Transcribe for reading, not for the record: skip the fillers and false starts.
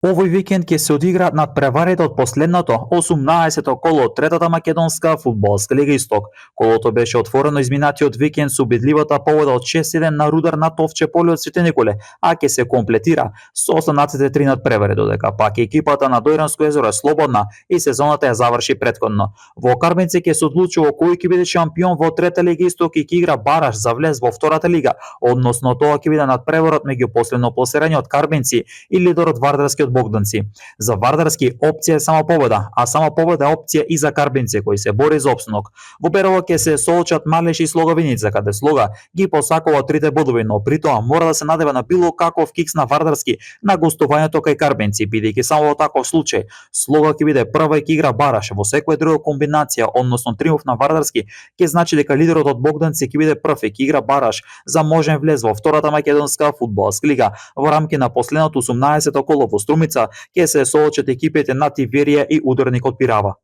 Овој викенд ќе се одиграат надпреварите од последното 18-то коло од третата македонска фудбалска лига Исток. Колото беше отворено изминатиот викенд со убедливата победа од 6-1 на Рудар над Овче поле од Свети Николе, а ќе се комплетира со останатите три надпревари, додека пак екипата на Дојранско езеро е слободна и сезоната ја заврши претходно. Во Карбенци ќе се одлучува кој ќе биде шампион во трета лига Исток и ќе игра бараж за влез во втората лига, односно тоа ќе биде надпреварот меѓу последно пласираниот Карбенци и лидерот Вардарски од Богданци. За Вардарски опција е само победа, а само победа е опција и за Карбинци кој се бори за опстанок. Во Берово ќе се соочат Малеш и Слога Виница, каде Слога ги посакува трите бодови, но при тоа мора да се надева на било каков кикс на Вардарски на гостувањето кај Карбинци, бидејќи само во таков случај Слога ќе биде прва и ќе игра бараш. Во секоја друга комбинација, односно триумф на Вардарски, ќе значи дека лидерот од Богданци ќе биде прв и ќе игра бараш за можен влез во втората македонска фудбалска лига. Во рамки на последното 18-то коло во Струмица ќе се соочат екипите на Тиверија и Ударник од Пирава.